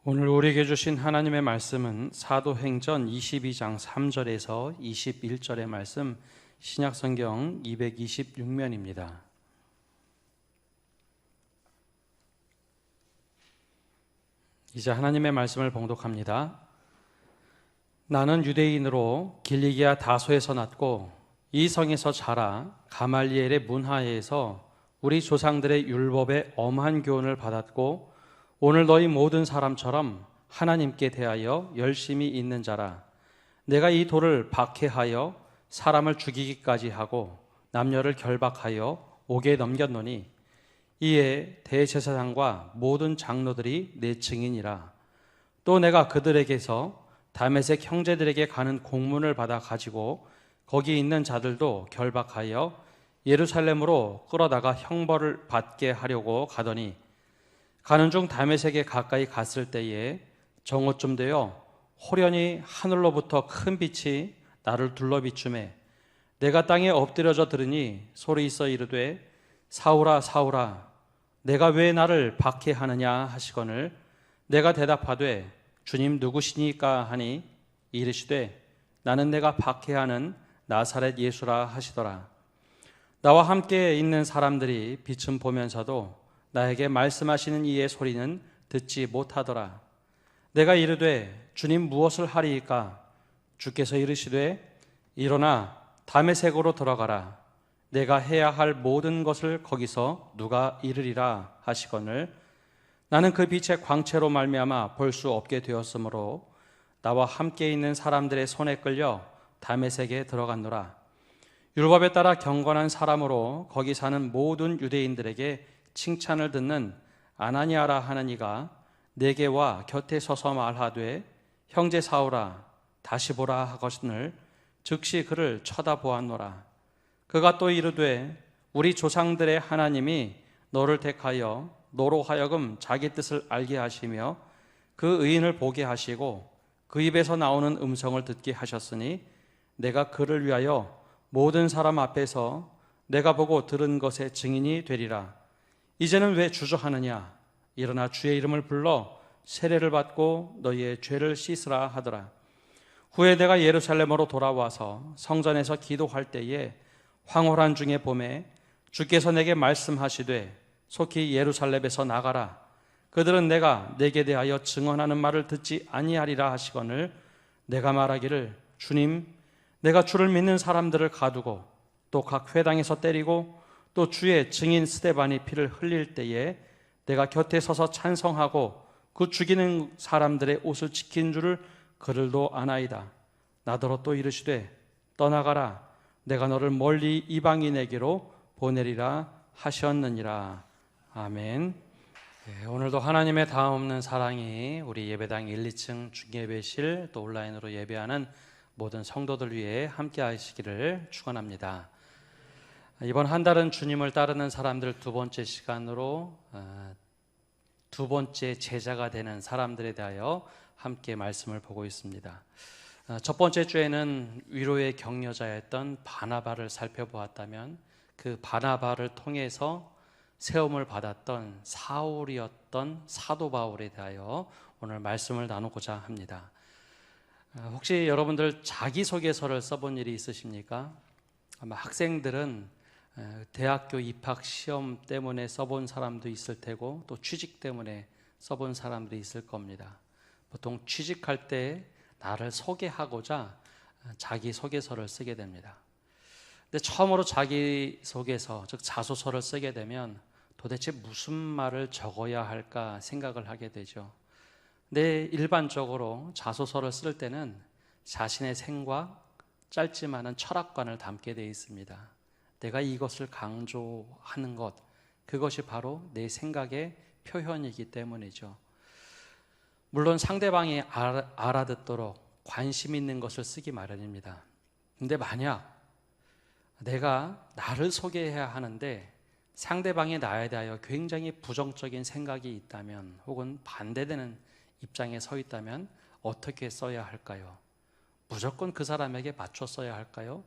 오늘 우리에게 주신 하나님의 말씀은 사도행전 22장 3절에서 21절의 말씀, 신약성경 226면입니다. 이제 하나님의 말씀을 봉독합니다. 나는 유대인으로 길리기아 다소에서 났고 이 성에서 자라 가말리엘의 문하에서 우리 조상들의 율법의 엄한 교훈을 받았고 오늘 너희 모든 사람처럼 하나님께 대하여 열심히 있는 자라. 내가 이 돌을 박해하여 사람을 죽이기까지 하고 남녀를 결박하여 옥에 넘겼노니 이에 대제사장과 모든 장로들이 내 증인이라. 또 내가 그들에게서 다메섹 형제들에게 가는 공문을 받아 가지고 거기 있는 자들도 결박하여 예루살렘으로 끌어다가 형벌을 받게 하려고 가더니 가는 중 다메섹에 가까이 갔을 때에 정오쯤 되어 호련히 하늘로부터 큰 빛이 나를 둘러 비추매 내가 땅에 엎드려져 들으니 소리 있어 이르되 사울아 사울아 내가 왜 나를 박해하느냐 하시거늘 내가 대답하되 주님 누구시니까 하니 이르시되 나는 내가 박해하는 나사렛 예수라 하시더라. 나와 함께 있는 사람들이 빛은 보면서도 나에게 말씀하시는 이의 소리는 듣지 못하더라. 내가 이르되 주님 무엇을 하리이까? 주께서 이르시되 일어나 다메섹으로 들어가라. 내가 해야 할 모든 것을 거기서 누가 이르리라 하시거늘 나는 그 빛의 광채로 말미암아 볼 수 없게 되었으므로 나와 함께 있는 사람들의 손에 끌려 다메섹에 들어갔노라. 율법에 따라 경건한 사람으로 거기 사는 모든 유대인들에게 칭찬을 듣는 아나니아라 하는 이가 내게 와 곁에 서서 말하되 형제 사울아 다시 보라 하거늘 즉시 그를 쳐다보았노라. 그가 또 이르되 우리 조상들의 하나님이 너를 택하여 너로 하여금 자기 뜻을 알게 하시며 그 의인을 보게 하시고 그 입에서 나오는 음성을 듣게 하셨으니 내가 그를 위하여 모든 사람 앞에서 내가 보고 들은 것의 증인이 되리라. 이제는 왜 주저하느냐? 일어나 주의 이름을 불러 세례를 받고 너희의 죄를 씻으라 하더라. 후에 내가 예루살렘으로 돌아와서 성전에서 기도할 때에 황홀한 중에 봄에 주께서 내게 말씀하시되 속히 예루살렘에서 나가라. 그들은 내가 내게 대하여 증언하는 말을 듣지 아니하리라 하시거늘 내가 말하기를 주님 내가 주를 믿는 사람들을 가두고 또 각 회당에서 때리고 또 주의 증인 스데반이 피를 흘릴 때에 내가 곁에 서서 찬성하고 그 죽이는 사람들의 옷을 지킨 줄을 그들도 아나이다. 나더러 또 이르시되 떠나가라. 내가 너를 멀리 이방인에게로 보내리라 하셨느니라. 아멘. 오늘도 하나님의 다함없는 사랑이 우리 예배당 1, 2층 중예배실 또 온라인으로 예배하는 모든 성도들 위해 함께 하시기를 축원합니다. 이번 한 달은 주님을 따르는 사람들 두 번째 시간으로 두 번째 제자가 되는 사람들에 대하여 함께 말씀을 보고 있습니다. 첫 번째 주에는 위로의 격려자였던 바나바를 살펴보았다면 그 바나바를 통해서 세움을 받았던 사울이었던 사도 바울에 대하여 오늘 말씀을 나누고자 합니다. 혹시 여러분들 자기소개서를 써본 일이 있으십니까? 아마 학생들은 대학교 입학 시험 때문에 써본 사람도 있을 테고 또 취직 때문에 써본 사람들이 있을 겁니다. 보통 취직할 때 나를 소개하고자 자기소개서를 쓰게 됩니다. 근데 처음으로 자기소개서, 즉 자소서를 쓰게 되면 도대체 무슨 말을 적어야 할까 생각을 하게 되죠. 근데 일반적으로 자소서를 쓸 때는 자신의 생각, 짧지만은 철학관을 담게 되어 있습니다. 내가 이것을 강조하는 것, 그것이 바로 내 생각의 표현이기 때문이죠. 물론 상대방이 알아듣도록 관심 있는 것을 쓰기 마련입니다. 근데 만약 내가 나를 소개해야 하는데 상대방이 나에 대하여 굉장히 부정적인 생각이 있다면 혹은 반대되는 입장에 서 있다면 어떻게 써야 할까요? 무조건 그 사람에게 맞춰 써야 할까요?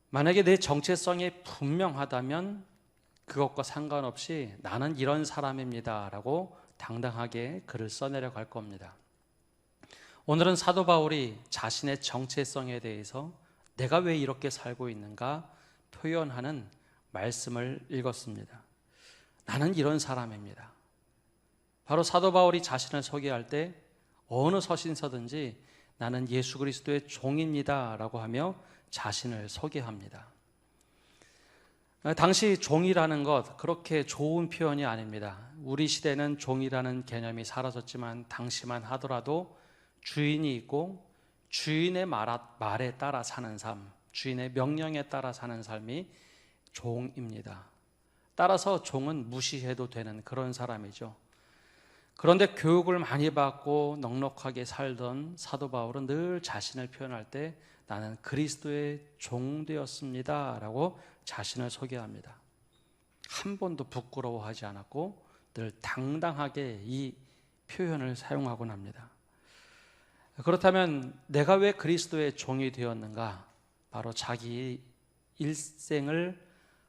만약에 내 정체성이 분명하다면 그것과 상관없이 나는 이런 사람입니다 라고 당당하게 글을 써내려 갈 겁니다. 오늘은 사도 바울이 자신의 정체성에 대해서 내가 왜 이렇게 살고 있는가 표현하는 말씀을 읽었습니다. 나는 이런 사람입니다. 바로 사도 바울이 자신을 소개할 때 어느 서신서든지 나는 예수 그리스도의 종입니다 라고 하며 자신을 소개합니다. 당시 종이라는 것 그렇게 좋은 표현이 아닙니다. 우리 시대는 종이라는 개념이 사라졌지만 당시만 하더라도 주인이 있고 주인의 말에 따라 사는 삶, 주인의 명령에 따라 사는 삶이 종입니다. 따라서 종은 무시해도 되는 그런 사람이죠. 그런데 교육을 많이 받고 넉넉하게 살던 사도 바울은 늘 자신을 표현할 때 나는 그리스도의 종 되었습니다 라고 자신을 소개합니다. 한 번도 부끄러워하지 않았고 늘 당당하게 이 표현을 사용하곤 합니다. 그렇다면 내가 왜 그리스도의 종이 되었는가? 바로 자기 일생을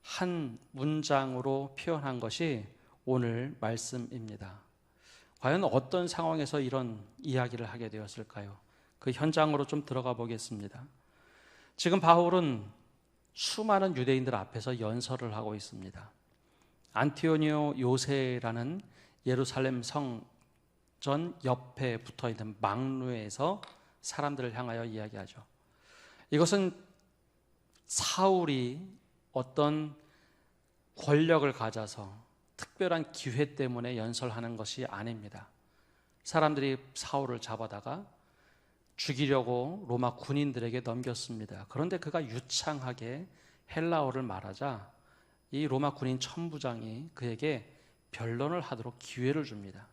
한 문장으로 표현한 것이 오늘 말씀입니다. 과연 어떤 상황에서 이런 이야기를 하게 되었을까요? 그 현장으로 좀 들어가 보겠습니다. 지금 바울은 수많은 유대인들 앞에서 연설을 하고 있습니다. 안티오니오 요새라는 예루살렘 성전 옆에 붙어있는 망루에서 사람들을 향하여 이야기하죠. 이것은 사울이 어떤 권력을 가져서 특별한 기회 때문에 연설하는 것이 아닙니다. 사람들이 사울을 잡아다가 죽이려고 로마 군인들에게 넘겼습니다. 그런데 그가 유창하게 헬라어를 말하자 이 로마 군인 천부장이 그에게 변론을 하도록 기회를 줍니다.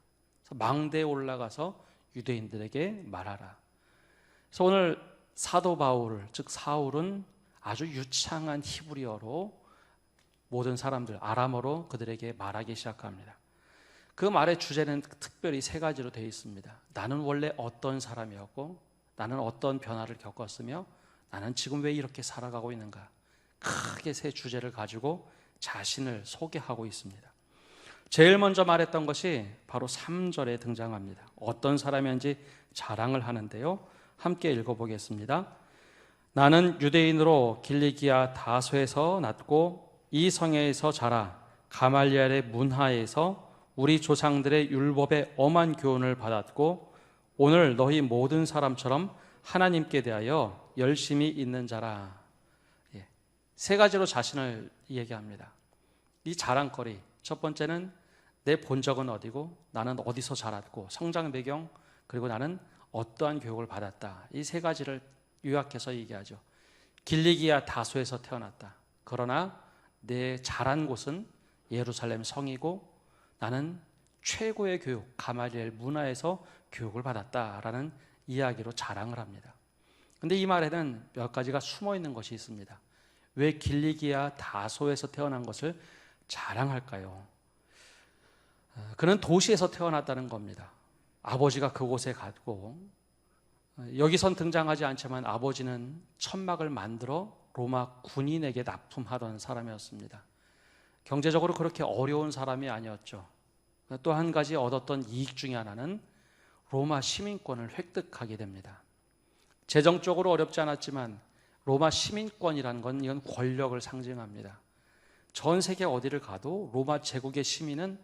그래서 망대에 올라가서 유대인들에게 말하라. 그래서 오늘 사도 바울, 즉 사울은 아주 유창한 히브리어로 모든 사람들, 아람어로 그들에게 말하기 시작합니다. 그 말의 주제는 특별히 세 가지로 되어 있습니다. 나는 원래 어떤 사람이었고, 나는 어떤 변화를 겪었으며, 나는 지금 왜 이렇게 살아가고 있는가. 크게 세 주제를 가지고 자신을 소개하고 있습니다. 제일 먼저 말했던 것이 바로 3절에 등장합니다. 어떤 사람이었는지 자랑을 하는데요. 함께 읽어보겠습니다. 나는 유대인으로 길리기아 다소에서 났고 이 성에서 자라 가말리엘의 문하에서 우리 조상들의 율법의 엄한 교훈을 받았고 오늘 너희 모든 사람처럼 하나님께 대하여 열심히 있는 자라. 세 가지로 자신을 얘기합니다. 이 자랑거리, 첫 번째는 내 본적은 어디고 나는 어디서 자랐고 성장 배경, 그리고 나는 어떠한 교육을 받았다. 이 세 가지를 요약해서 얘기하죠. 길리기아 다소에서 태어났다. 그러나 내 자란 곳은 예루살렘 성이고 나는 최고의 교육, 가말리엘 문화에서 교육을 받았다라는 이야기로 자랑을 합니다. 그런데 이 말에는 몇 가지가 숨어 있는 것이 있습니다. 왜 길리기아 다소에서 태어난 것을 자랑할까요? 그는 도시에서 태어났다는 겁니다. 아버지가 그곳에 갔고 여기선 등장하지 않지만 아버지는 천막을 만들어 로마 군인에게 납품하던 사람이었습니다. 경제적으로 그렇게 어려운 사람이 아니었죠. 또 한 가지 얻었던 이익 중에 하나는 로마 시민권을 획득하게 됩니다. 재정적으로 어렵지 않았지만 로마 시민권이라는 건 이건 권력을 상징합니다. 전 세계 어디를 가도 로마 제국의 시민은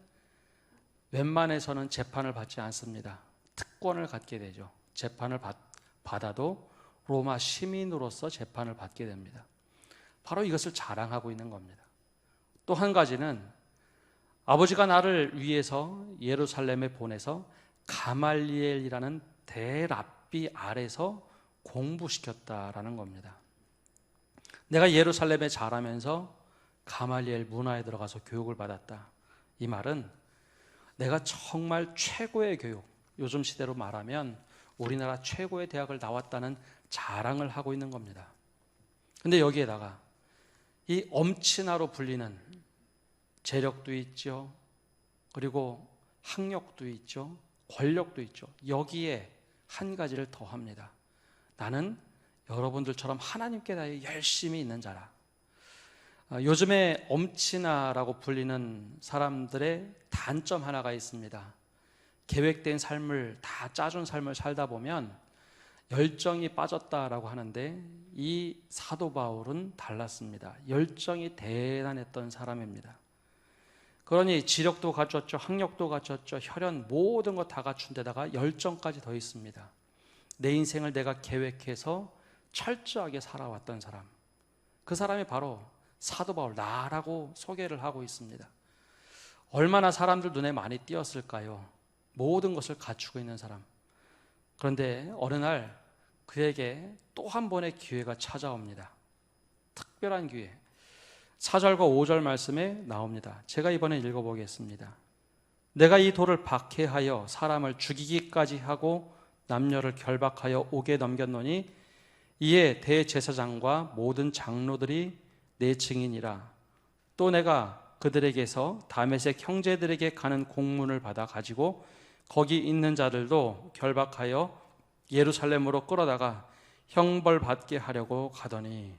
웬만해서는 재판을 받지 않습니다. 특권을 갖게 되죠. 재판을 받아도 로마 시민으로서 재판을 받게 됩니다. 바로 이것을 자랑하고 있는 겁니다. 또 한 가지는 아버지가 나를 위해서 예루살렘에 보내서 가말리엘이라는 대랍비 아래서 공부시켰다라는 겁니다. 내가 예루살렘에 자라면서 가말리엘 문화에 들어가서 교육을 받았다. 이 말은 내가 정말 최고의 교육, 요즘 시대로 말하면 우리나라 최고의 대학을 나왔다는 자랑을 하고 있는 겁니다. 근데 여기에다가 이 엄친아로 불리는 재력도 있죠. 그리고 학력도 있죠. 권력도 있죠. 여기에 한 가지를 더합니다. 나는 여러분들처럼 하나님께 대하여 열심히 있는 자라. 요즘에 엄친아라고 불리는 사람들의 단점 하나가 있습니다. 계획된 삶을 다 짜준 삶을 살다 보면 열정이 빠졌다라고 하는데, 이 사도 바울은 달랐습니다. 열정이 대단했던 사람입니다. 그러니 지력도 갖췄죠, 학력도 갖췄죠, 혈연 모든 것 다 갖춘 데다가 열정까지 더 있습니다. 내 인생을 내가 계획해서 철저하게 살아왔던 사람, 그 사람이 바로 사도 바울, 나라고 소개를 하고 있습니다. 얼마나 사람들 눈에 많이 띄었을까요? 모든 것을 갖추고 있는 사람. 그런데 어느 날 그에게 또 한 번의 기회가 찾아옵니다. 특별한 기회. 4절과 5절 말씀에 나옵니다. 제가 이번에 읽어보겠습니다. 내가 이 돌을 박해하여 사람을 죽이기까지 하고 남녀를 결박하여 옥에 넘겼노니 이에 대제사장과 모든 장로들이 내 증인이라. 또 내가 그들에게서 다메섹 형제들에게 가는 공문을 받아 가지고 거기 있는 자들도 결박하여 예루살렘으로 끌어다가 형벌받게 하려고 가더니,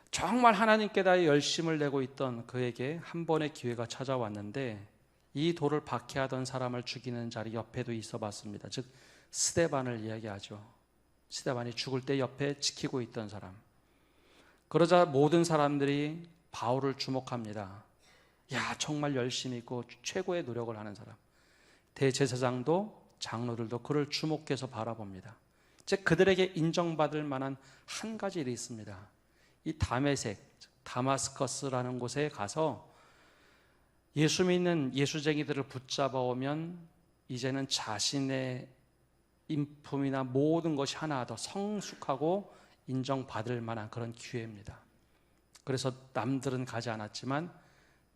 정말 하나님께 다해 열심을 내고 있던 그에게 한 번의 기회가 찾아왔는데, 이 돌을 박해하던 사람을 죽이는 자리 옆에도 있어 봤습니다. 즉 스데반을 이야기하죠. 스데반이 죽을 때 옆에 지키고 있던 사람. 그러자 모든 사람들이 바울을 주목합니다. 야, 정말 열심히 있고 최고의 노력을 하는 사람. 대제사장도 장로들도 그를 주목해서 바라봅니다. 즉 그들에게 인정받을 만한 한 가지 일이 있습니다. 이 다메섹, 다마스커스라는 곳에 가서 예수 믿는 예수쟁이들을 붙잡아 오면 이제는 자신의 인품이나 모든 것이 하나 더 성숙하고 인정받을 만한 그런 기회입니다. 그래서 남들은 가지 않았지만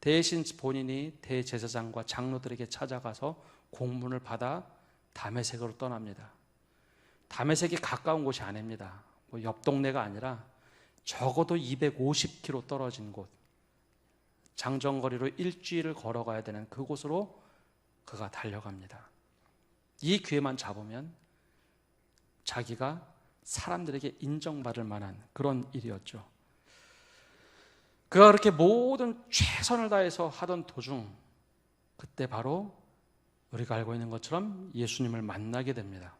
대신 본인이 대제사장과 장로들에게 찾아가서 공문을 받아 다메섹으로 떠납니다. 다메섹이 가까운 곳이 아닙니다. 뭐 옆 동네가 아니라 적어도 250km 떨어진 곳, 장정거리로 일주일을 걸어가야 되는 그곳으로 그가 달려갑니다. 이 기회만 잡으면 자기가 사람들에게 인정받을 만한 그런 일이었죠. 그가 그렇게 모든 최선을 다해서 하던 도중, 그때 바로 우리가 알고 있는 것처럼 예수님을 만나게 됩니다.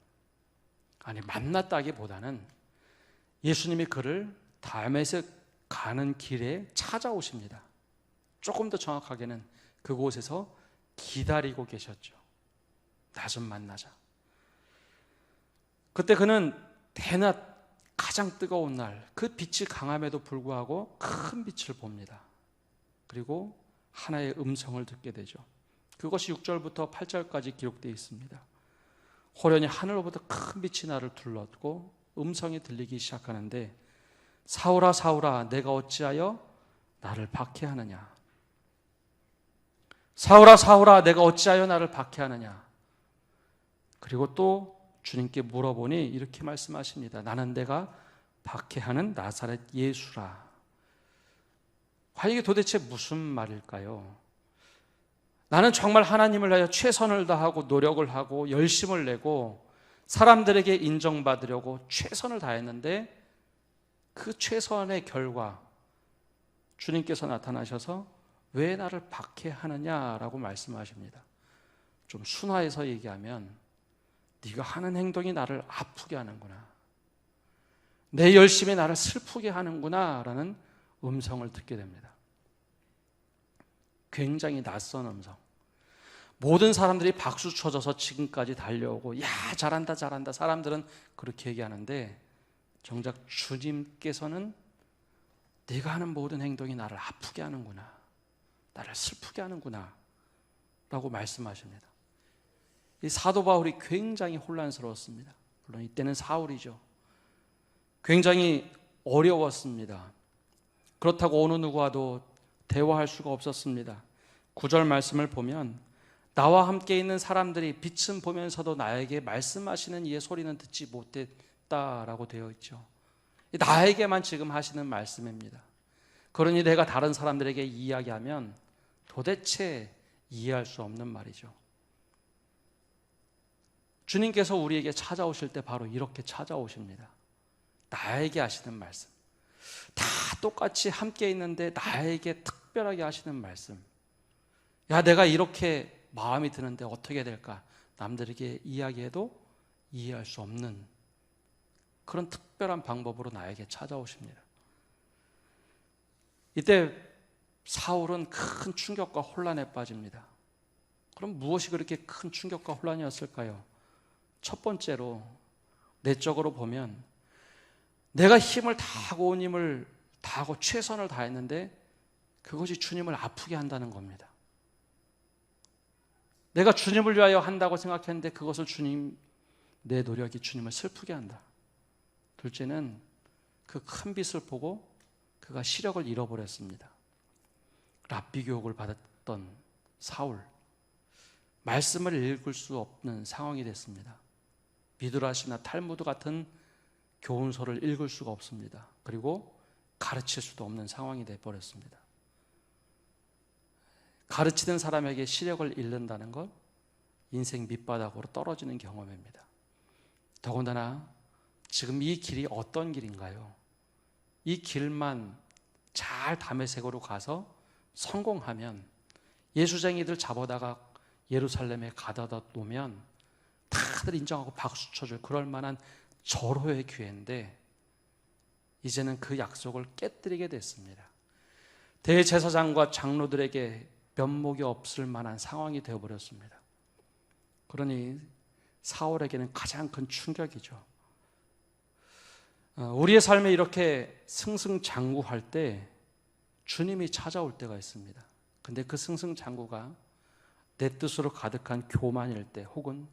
아니, 만났다기보다는 예수님이 그를 다메섹 가는 길에 찾아오십니다. 조금 더 정확하게는 그곳에서 기다리고 계셨죠. 나 좀 만나자. 그때 그는 대낮 가장 뜨거운 날, 그 빛이 강함에도 불구하고 큰 빛을 봅니다. 그리고 하나의 음성을 듣게 되죠. 그것이 6절부터 8절까지 기록되어 있습니다. 호련히 하늘로부터 큰 빛이 나를 둘렀고 음성이 들리기 시작하는데, 사울아 사울아 내가 어찌하여 나를 박해하느냐. 사울아 사울아 내가 어찌하여 나를 박해하느냐. 그리고 또 주님께 물어보니 이렇게 말씀하십니다. 나는 내가 박해하는 나사렛 예수라. 과연 이게 도대체 무슨 말일까요? 나는 정말 하나님을 위하여 최선을 다하고 노력을 하고 열심을 내고 사람들에게 인정받으려고 최선을 다했는데, 그 최선의 결과 주님께서 나타나셔서 왜 나를 박해하느냐라고 말씀하십니다. 좀 순화해서 얘기하면, 네가 하는 행동이 나를 아프게 하는구나, 내 열심이 나를 슬프게 하는구나 라는 음성을 듣게 됩니다. 굉장히 낯선 음성. 모든 사람들이 박수 쳐줘서 지금까지 달려오고 야 잘한다 잘한다, 사람들은 그렇게 얘기하는데, 정작 주님께서는 네가 하는 모든 행동이 나를 아프게 하는구나, 나를 슬프게 하는구나 라고 말씀하십니다. 이 사도 바울이 굉장히 혼란스러웠습니다. 물론 이때는 사울이죠. 굉장히 어려웠습니다. 그렇다고 어느 누구와도 대화할 수가 없었습니다. 9절 말씀을 보면, 나와 함께 있는 사람들이 빛은 보면서도 나에게 말씀하시는 이의 소리는 듣지 못했다라고 되어 있죠. 나에게만 지금 하시는 말씀입니다. 그러니 내가 다른 사람들에게 이야기하면 도대체 이해할 수 없는 말이죠. 주님께서 우리에게 찾아오실 때 바로 이렇게 찾아오십니다. 나에게 하시는 말씀. 다 똑같이 함께 있는데 나에게 특별하게 하시는 말씀. 야, 내가 이렇게 마음이 드는데 어떻게 될까? 남들에게 이야기해도 이해할 수 없는 그런 특별한 방법으로 나에게 찾아오십니다. 이때 사울은 큰 충격과 혼란에 빠집니다. 그럼 무엇이 그렇게 큰 충격과 혼란이었을까요? 첫 번째로 내적으로 보면 내가 힘을 다하고 온 힘을 다하고 최선을 다했는데 그것이 주님을 아프게 한다는 겁니다. 내가 주님을 위하여 한다고 생각했는데 그것을 내 노력이 주님을 슬프게 한다. 둘째는 그 큰 빛을 보고 그가 시력을 잃어버렸습니다. 랍비 교육을 받았던 사울, 말씀을 읽을 수 없는 상황이 됐습니다. 미드라시나 탈무드 같은 교훈서를 읽을 수가 없습니다. 그리고 가르칠 수도 없는 상황이 되어버렸습니다. 가르치는 사람에게 시력을 잃는다는 것, 인생 밑바닥으로 떨어지는 경험입니다. 더군다나 지금 이 길이 어떤 길인가요? 이 길만 잘 다메섹으로 가서 성공하면, 예수쟁이들 잡아다가 예루살렘에 가다다 놓으면 다들 인정하고 박수 쳐줄 그럴 만한 절호의 기회인데 이제는 그 약속을 깨뜨리게 됐습니다. 대제사장과 장로들에게 면목이 없을 만한 상황이 되어버렸습니다. 그러니 사울에게는 가장 큰 충격이죠. 우리의 삶에 이렇게 승승장구할 때 주님이 찾아올 때가 있습니다. 근데 그 승승장구가 내 뜻으로 가득한 교만일 때, 혹은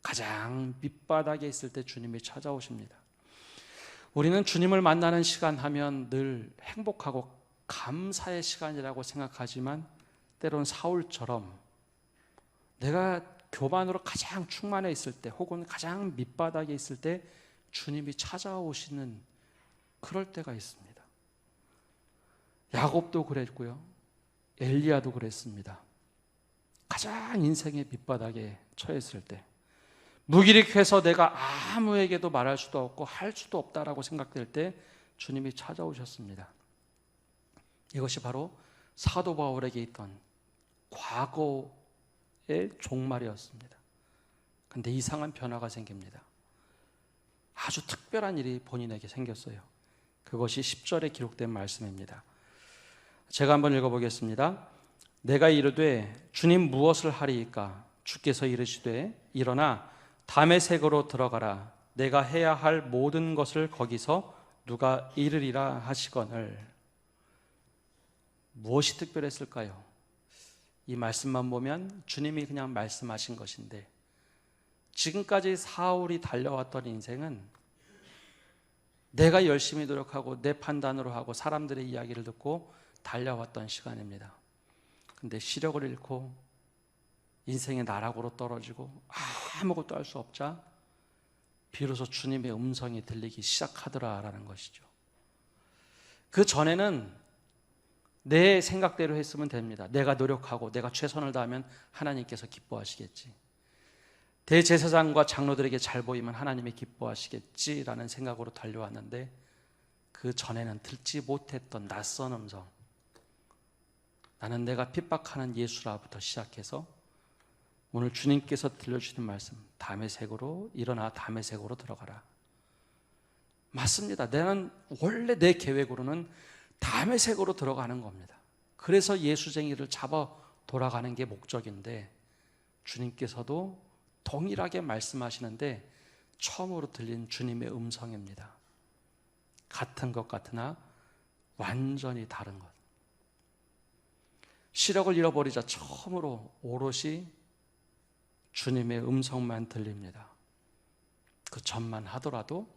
가장 밑바닥에 있을 때 주님이 찾아오십니다. 우리는 주님을 만나는 시간 하면 늘 행복하고 감사의 시간이라고 생각하지만 때론 사울처럼 내가 교만으로 가장 충만해 있을 때, 혹은 가장 밑바닥에 있을 때 주님이 찾아오시는 그럴 때가 있습니다. 야곱도 그랬고요, 엘리야도 그랬습니다. 가장 인생의 밑바닥에 처했을 때, 무기력해서 내가 아무에게도 말할 수도 없고 할 수도 없다라고 생각될 때 주님이 찾아오셨습니다. 이것이 바로 사도 바울에게 있던 과거의 종말이었습니다. 그런데 이상한 변화가 생깁니다. 아주 특별한 일이 본인에게 생겼어요. 그것이 10절에 기록된 말씀입니다. 제가 한번 읽어보겠습니다. 내가 이르되 주님 무엇을 하리이까? 주께서 이르시되 일어나 다메섹으로 들어가라. 내가 해야 할 모든 것을 거기서 누가 이르리라 하시거늘. 무엇이 특별했을까요? 이 말씀만 보면 주님이 그냥 말씀하신 것인데, 지금까지 사울이 달려왔던 인생은 내가 열심히 노력하고 내 판단으로 하고 사람들의 이야기를 듣고 달려왔던 시간입니다. 근데 시력을 잃고 인생의 나락으로 떨어지고 아무것도 할 수 없자 비로소 주님의 음성이 들리기 시작하더라라는 것이죠. 그 전에는 내 생각대로 했으면 됩니다. 내가 노력하고 내가 최선을 다하면 하나님께서 기뻐하시겠지, 대제사장과 장로들에게 잘 보이면 하나님이 기뻐하시겠지라는 생각으로 달려왔는데, 그 전에는 듣지 못했던 낯선 음성, 나는 내가 핍박하는 예수라부터 시작해서 오늘 주님께서 들려주시는 말씀, 다메섹으로 일어나 다메섹으로 들어가라. 맞습니다. 나는 원래 내 계획으로는 다메섹으로 들어가는 겁니다. 그래서 예수쟁이를 잡아 돌아가는 게 목적인데, 주님께서도 동일하게 말씀하시는데 처음으로 들린 주님의 음성입니다. 같은 것 같으나 완전히 다른 것. 시력을 잃어버리자 처음으로 오롯이 주님의 음성만 들립니다. 그 전만 하더라도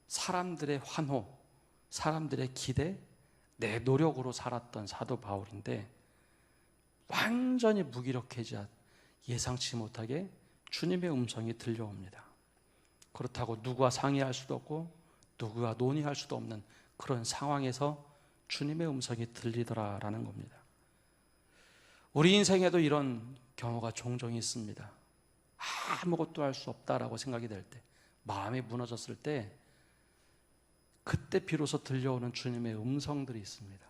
사람들의 환호, 사람들의 기대, 내 노력으로 살았던 사도 바울인데 완전히 무기력해져 예상치 못하게 주님의 음성이 들려옵니다. 그렇다고 누구와 상의할 수도 없고 누구와 논의할 수도 없는 그런 상황에서 주님의 음성이 들리더라라는 겁니다. 우리 인생에도 이런 경우가 종종 있습니다. 아무것도 할 수 없다라고 생각이 될 때, 마음이 무너졌을 때, 그때 비로소 들려오는 주님의 음성들이 있습니다.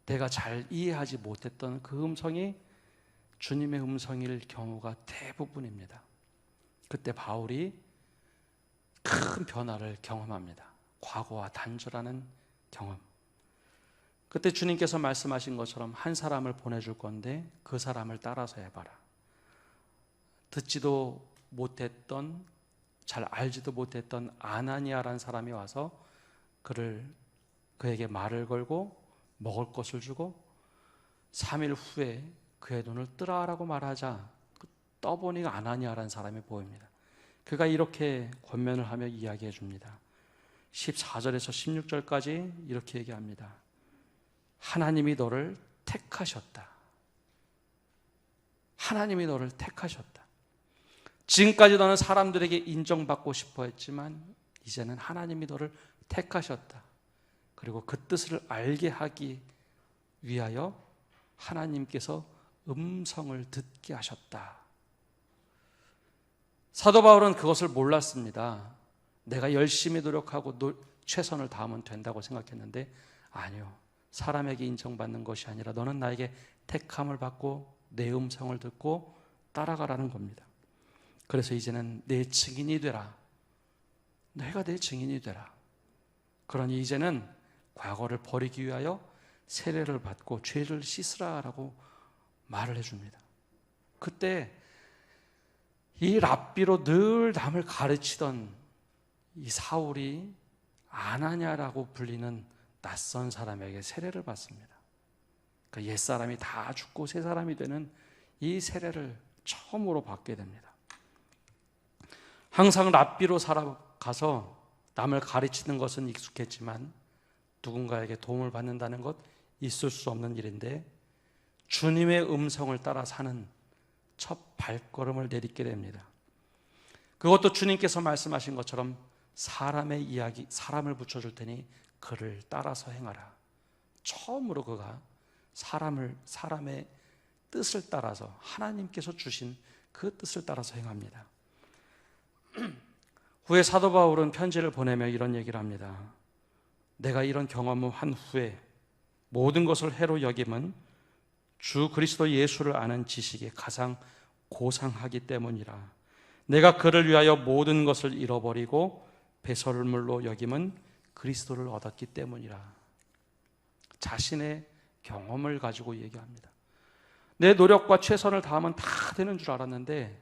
내가 잘 이해하지 못했던 그 음성이 주님의 음성일 경우가 대부분입니다. 그때 바울이 큰 변화를 경험합니다. 과거와 단절하는 경험. 그때 주님께서 말씀하신 것처럼 한 사람을 보내줄 건데 그 사람을 따라서 해봐라. 듣지도 못했던, 잘 알지도 못했던 아나니아라는 사람이 와서 그에게 말을 걸고 먹을 것을 주고 3일 후에 그의 눈을 뜨라라고 말하자 떠보니 아나니아라는 사람이 보입니다. 그가 이렇게 권면을 하며 이야기해 줍니다. 14절에서 16절까지 이렇게 얘기합니다. 하나님이 너를 택하셨다. 하나님이 너를 택하셨다. 지금까지 너는 사람들에게 인정받고 싶어 했지만 이제는 하나님이 너를 택하셨다. 그리고 그 뜻을 알게 하기 위하여 하나님께서 음성을 듣게 하셨다. 사도 바울은 그것을 몰랐습니다. 내가 열심히 노력하고 최선을 다하면 된다고 생각했는데 아니요. 사람에게 인정받는 것이 아니라 너는 나에게 택함을 받고 내 음성을 듣고 따라가라는 겁니다. 그래서 이제는 내 증인이 되라. 내가 내 증인이 되라. 그러니 이제는 과거를 버리기 위하여 세례를 받고 죄를 씻으라라고 말을 해줍니다. 그때 이 랍비로 늘 남을 가르치던 이 사울이 아나냐라고 불리는 낯선 사람에게 세례를 받습니다. 그 옛사람이 다 죽고 새 사람이 되는 이 세례를 처음으로 받게 됩니다. 항상 랍비로 살아가서 남을 가르치는 것은 익숙했지만 누군가에게 도움을 받는다는 것 있을 수 없는 일인데 주님의 음성을 따라 사는 첫 발걸음을 내딛게 됩니다. 그것도 주님께서 말씀하신 것처럼 사람의 이야기, 사람을 붙여줄 테니 그를 따라서 행하라. 처음으로 그가 사람의 뜻을 따라서 하나님께서 주신 그 뜻을 따라서 행합니다. 후에 사도 바울은 편지를 보내며 이런 얘기를 합니다. 내가 이런 경험을 한 후에 모든 것을 해로 여김은 주 그리스도 예수를 아는 지식에 가장 고상하기 때문이라. 내가 그를 위하여 모든 것을 잃어버리고 배설물로 여김은 그리스도를 얻었기 때문이라. 자신의 경험을 가지고 얘기합니다. 내 노력과 최선을 다하면 다 되는 줄 알았는데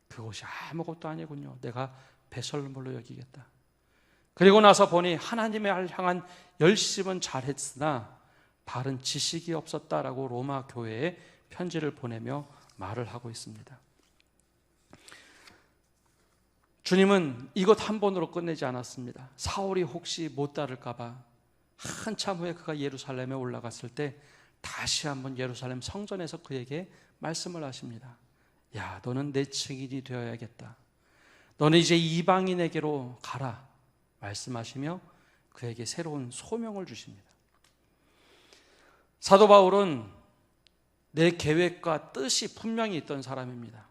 그것이 아무것도 아니군요. 내가 배설물로 여기겠다. 그리고 나서 보니 하나님의 향한 열심은 잘했으나 바른 지식이 없었다라고 로마 교회에 편지를 보내며 말을 하고 있습니다. 주님은 이것 한 번으로 끝내지 않았습니다. 사울이 혹시 못 따를까 봐 한참 후에 그가 예루살렘에 올라갔을 때 다시 한번 예루살렘 성전에서 그에게 말씀을 하십니다. 야, 너는 내 증인이 되어야겠다. 너는 이제 이방인에게로 가라 말씀하시며 그에게 새로운 소명을 주십니다. 사도 바울은 내 계획과 뜻이 분명히 있던 사람입니다.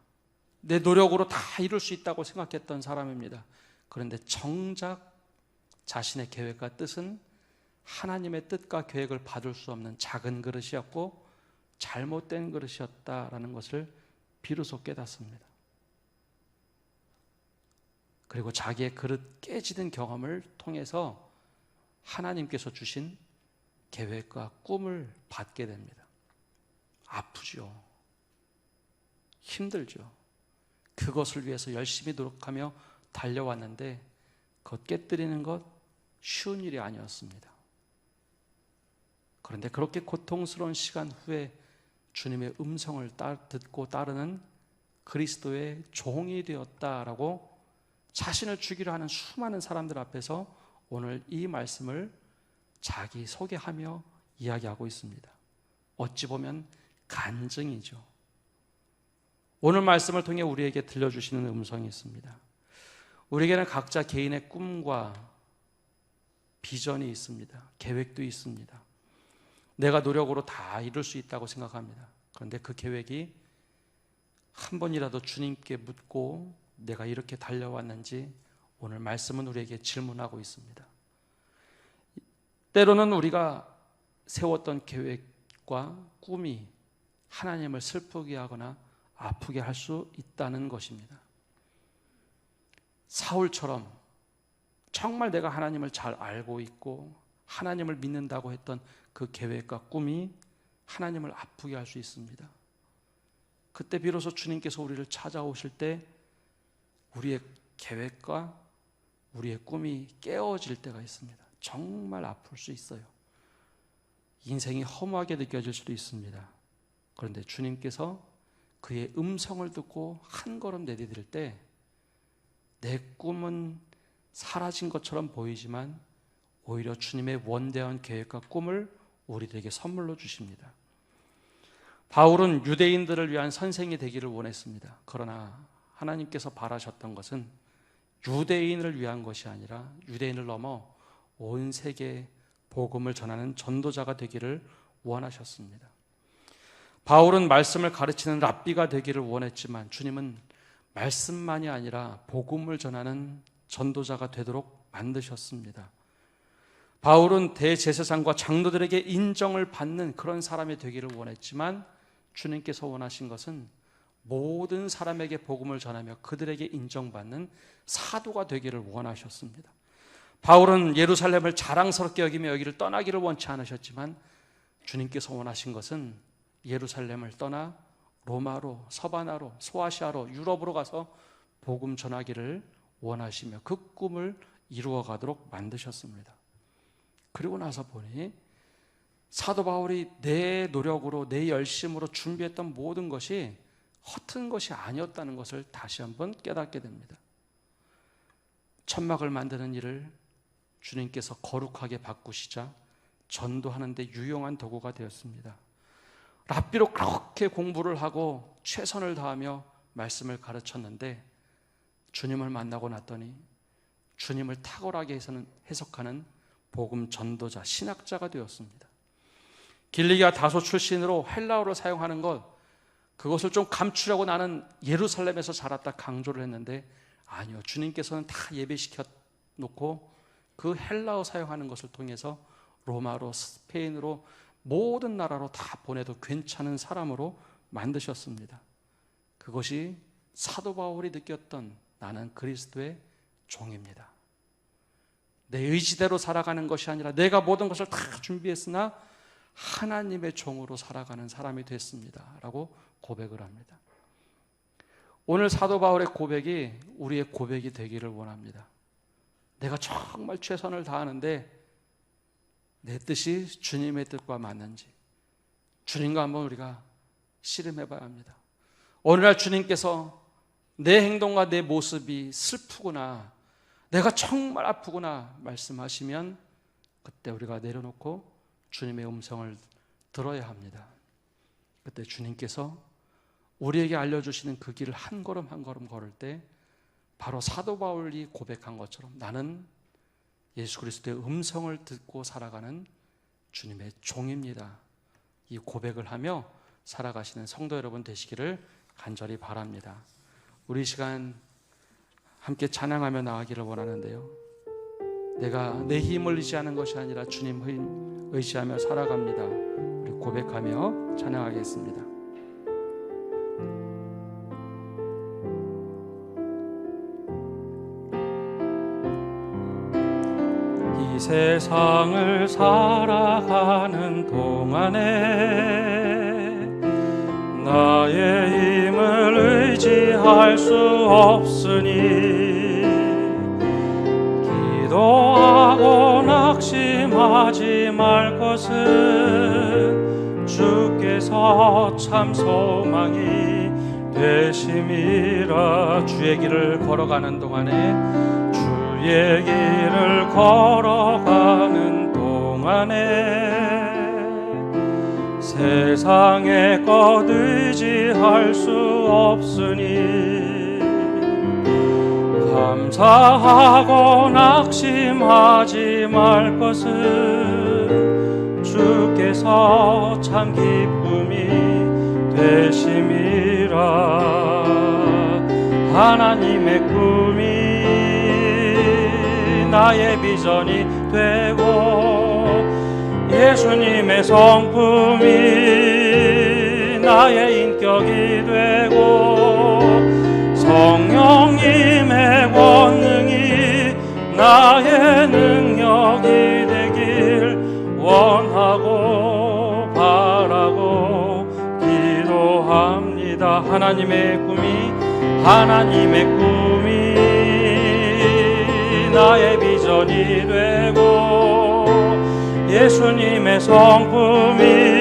내 노력으로 다 이룰 수 있다고 생각했던 사람입니다. 그런데 정작 자신의 계획과 뜻은 하나님의 뜻과 계획을 받을 수 없는 작은 그릇이었고 잘못된 그릇이었다라는 것을 비로소 깨닫습니다. 그리고 자기의 그릇 깨지는 경험을 통해서 하나님께서 주신 계획과 꿈을 받게 됩니다. 아프죠. 힘들죠. 그것을 위해서 열심히 노력하며 달려왔는데 그것 깨뜨리는 것 쉬운 일이 아니었습니다. 그런데 그렇게 고통스러운 시간 후에 주님의 음성을 듣고 따르는 그리스도의 종이 되었다라고 자신을 죽이려 하는 수많은 사람들 앞에서 오늘 이 말씀을 자기 소개하며 이야기하고 있습니다. 어찌 보면 간증이죠. 오늘 말씀을 통해 우리에게 들려주시는 음성이 있습니다. 우리에게는 각자 개인의 꿈과 비전이 있습니다. 계획도 있습니다. 내가 노력으로 다 이룰 수 있다고 생각합니다. 그런데 그 계획이 한 번이라도 주님께 묻고 내가 이렇게 달려왔는지 오늘 말씀은 우리에게 질문하고 있습니다. 때로는 우리가 세웠던 계획과 꿈이 하나님을 슬프게 하거나 아프게 할 수 있다는 것입니다. 사울처럼 정말 내가 하나님을 잘 알고 있고 하나님을 믿는다고 했던 그 계획과 꿈이 하나님을 아프게 할 수 있습니다. 그때 비로소 주님께서 우리를 찾아오실 때 우리의 계획과 우리의 꿈이 깨어질 때가 있습니다. 정말 아플 수 있어요. 인생이 허무하게 느껴질 수도 있습니다. 그런데 주님께서 그의 음성을 듣고 한 걸음 내디딜 때 내 꿈은 사라진 것처럼 보이지만 오히려 주님의 원대한 계획과 꿈을 우리들에게 선물로 주십니다. 바울은 유대인들을 위한 선생이 되기를 원했습니다. 그러나 하나님께서 바라셨던 것은 유대인을 위한 것이 아니라 유대인을 넘어 온 세계에 복음을 전하는 전도자가 되기를 원하셨습니다. 바울은 말씀을 가르치는 랍비가 되기를 원했지만 주님은 말씀만이 아니라 복음을 전하는 전도자가 되도록 만드셨습니다. 바울은 대제사장과 장로들에게 인정을 받는 그런 사람이 되기를 원했지만 주님께서 원하신 것은 모든 사람에게 복음을 전하며 그들에게 인정받는 사도가 되기를 원하셨습니다. 바울은 예루살렘을 자랑스럽게 여기며 여기를 떠나기를 원치 않으셨지만 주님께서 원하신 것은 예루살렘을 떠나 로마로, 서바나로, 소아시아로, 유럽으로 가서 복음 전하기를 원하시며 그 꿈을 이루어가도록 만드셨습니다. 그리고 나서 보니 사도 바울이 내 노력으로, 내 열심으로 준비했던 모든 것이 허튼 것이 아니었다는 것을 다시 한번 깨닫게 됩니다. 천막을 만드는 일을 주님께서 거룩하게 바꾸시자 전도하는 데 유용한 도구가 되었습니다. 랍비로 그렇게 공부를 하고 최선을 다하며 말씀을 가르쳤는데 주님을 만나고 났더니 주님을 탁월하게 해석하는 복음 전도자, 신학자가 되었습니다. 길리기아 다소 출신으로 헬라어를 사용하는 것, 그것을 좀 감추려고 나는 예루살렘에서 자랐다 강조를 했는데 아니요, 주님께서는 다 예배시켜 놓고 그 헬라어 사용하는 것을 통해서 로마로, 스페인으로, 모든 나라로 다 보내도 괜찮은 사람으로 만드셨습니다. 그것이 사도 바울이 느꼈던 나는 그리스도의 종입니다. 내 의지대로 살아가는 것이 아니라 내가 모든 것을 다 준비했으나 하나님의 종으로 살아가는 사람이 됐습니다 라고 고백을 합니다. 오늘 사도 바울의 고백이 우리의 고백이 되기를 원합니다. 내가 정말 최선을 다하는데 내 뜻이 주님의 뜻과 맞는지 주님과 한번 우리가 씨름해 봐야 합니다. 어느 날 주님께서 내 행동과 내 모습이 슬프구나, 내가 정말 아프구나 말씀하시면 그때 우리가 내려놓고 주님의 음성을 들어야 합니다. 그때 주님께서 우리에게 알려주시는 그 길을 한 걸음 한 걸음 걸을 때 바로 사도 바울이 고백한 것처럼 나는 예수 그리스도의 음성을 듣고 살아가는 주님의 종입니다. 이 고백을 하며 살아가시는 성도 여러분 되시기를 간절히 바랍니다. 우리 시간 함께 찬양하며 나가기를 원하는데요, 내가 내 힘을 의지하는 것이 아니라 주님 힘 의지하며 살아갑니다. 우리 고백하며 찬양하겠습니다. 이 세상을 살아가는 동안에 나의 힘을 의지할 수 없으니 기도하고 낙심하지 말 것은 주께서 참 소망이 되심이라. 주의 길을 걸어가는 동안에 주의 길을 걸어가는 동안에 세상의 것 의지할 수 없으니 감사하고 낙심하지 말 것은 주께서 참 기쁨이 되심이라. 하나님의 꿈이 나의 비전이 되고 예수님의 성품이 나의 인격이 되고 성령님의 권능이 나의 능력이 되길 원하고 바라고 기도합니다. 하나님의 꿈이 나의 비전이 되고 예수님의 성품이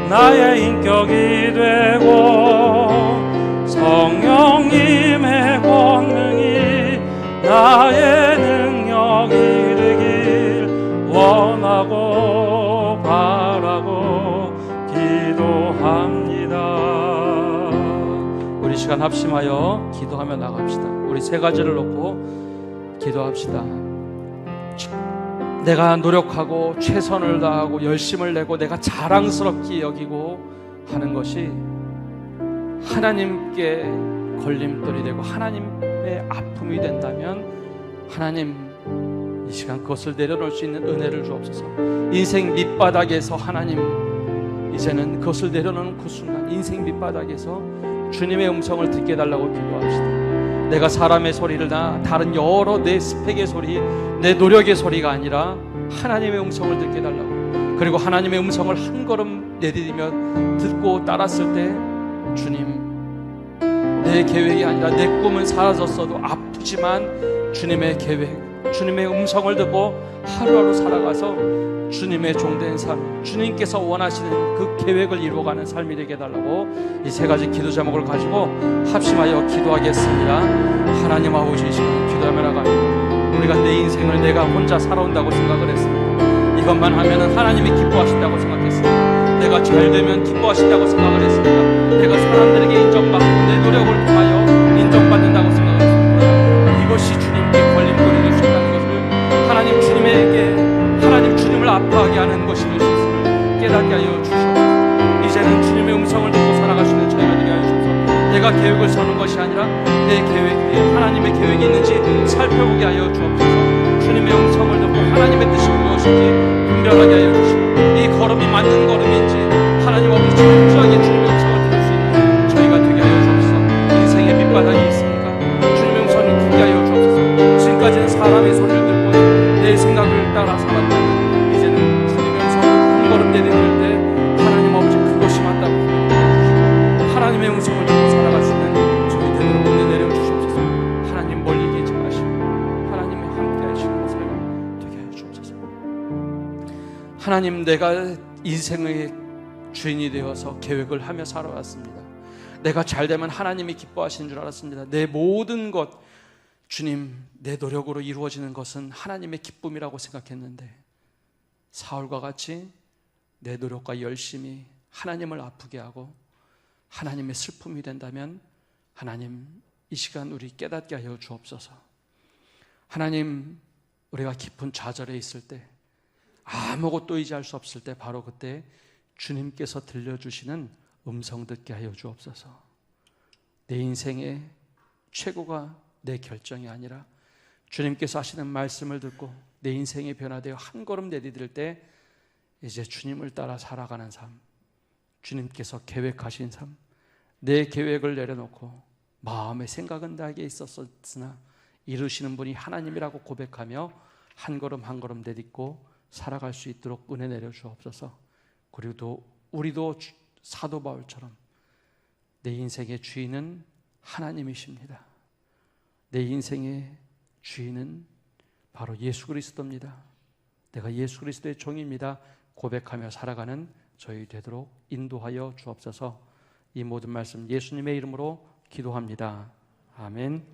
나의 인격이 되고 성령님의 권능이 나의 능력이 되길 원하고 바라고 기도합니다. 우리 시간 합심하여 기도하며 나갑시다. 우리 세 가지를 놓고 기도합시다. 내가 노력하고 최선을 다하고 열심을 내고 내가 자랑스럽게 여기고 하는 것이 하나님께 걸림돌이 되고 하나님의 아픔이 된다면 하나님 이 시간 그것을 내려놓을 수 있는 은혜를 주옵소서. 인생 밑바닥에서 하나님 이제는 그것을 내려놓는 그 순간 인생 밑바닥에서 주님의 음성을 듣게 해달라고 기도합시다. 내가 사람의 소리나 다른 여러 내 스펙의 소리, 내 노력의 소리가 아니라 하나님의 음성을 듣게 해달라고. 그리고 하나님의 음성을 한 걸음 내디디며 듣고 따랐을 때 주님, 내 계획이 아니라 내 꿈은 사라졌어도 아프지만 주님의 계획, 주님의 음성을 듣고 하루하루 살아가서 주님의 종된 삶, 주님께서 원하시는 그 계획을 이루어가는 삶이 되게 해달라고 이 세 가지 기도 제목을 가지고 합심하여 기도하겠습니다. 하나님 아버지, 이 시간 기도하며 나갑니다. 우리가 내 인생을 내가 혼자 살아온다고 생각을 했습니다. 이것만 하면 하나님이 기뻐하신다고 생각했습니다. 내가 잘 되면 기뻐하신다고 생각을 했습니다. 내가 사람들에게 인정받고 내 노력을 통하여 인정받는다고 생각을 했습니다. 이것이 주님께 걸림돌이 될 수 있다는 것을 하나님 주님을 아파하게 하는 것이 될 수 있음을 깨닫게 하여 주시옵소서. 이제는 주님의 음성을 듣고 살아가시는 저희가 되게 하여 주옵소서. 내가 계획을 세우는 것이 아니라 내 계획 위에 하나님의 계획이 있는지 살펴보게 하여 주옵소서. 주님의 음성을 듣고 하나님의 뜻이 무엇인지 분별하게 하여 주시고 이 걸음이 맞는 걸음인지 하나님 아버지 철저하게 주님의 음성을 들을 수 있는 저희가 되게 하여 주옵소서. 인생의 밑바닥이 있으니까 주님의 음성을 듣게 하여 주옵소서. 지금까지는 사람의 소리를 듣고 내 생각을 따라 살았다면 이제는 주님의 음성을 한 걸음 내디딜 때 하나님 아버지 그것이 맞다고 하나님의 음성을 듣고 살아갈 수 있는 저희 되도록 은혜 내려 주시옵소서. 하나님 멀리 계지 마시고 하나님이 함께 하시는 삶 되게 하여 주옵소서. 하나님, 내가 인생의 주인이 되어서 계획을 하며 살아왔습니다. 내가 잘되면 하나님이 기뻐하시는 줄 알았습니다. 내 모든 것 주님, 내 노력으로 이루어지는 것은 하나님의 기쁨이라고 생각했는데 사울과 같이 내 노력과 열심이 하나님을 아프게 하고 하나님의 슬픔이 된다면 하나님, 이 시간 우리 깨닫게 하여 주옵소서. 하나님, 우리가 깊은 좌절에 있을 때 아무것도 의지할 수 없을 때 바로 그때 주님께서 들려주시는 음성 듣게 하여 주옵소서. 내 인생의 최고가 내 결정이 아니라 주님께서 하시는 말씀을 듣고 내 인생이 변화되어 한 걸음 내디딜 때 이제 주님을 따라 살아가는 삶, 주님께서 계획하신 삶, 내 계획을 내려놓고 마음의 생각은 나에게 있었으나 이루시는 분이 하나님이라고 고백하며 한 걸음 한 걸음 내딛고 살아갈 수 있도록 은혜 내려 주옵소서. 그리고 우리도 사도 바울처럼 내 인생의 주인은 하나님이십니다. 내 인생의 주인은 바로 예수 그리스도입니다. 내가 예수 그리스도의 종입니다. 고백하며 살아가는 저희 되도록 인도하여 주옵소서. 이 모든 말씀 예수님의 이름으로 기도합니다. 아멘.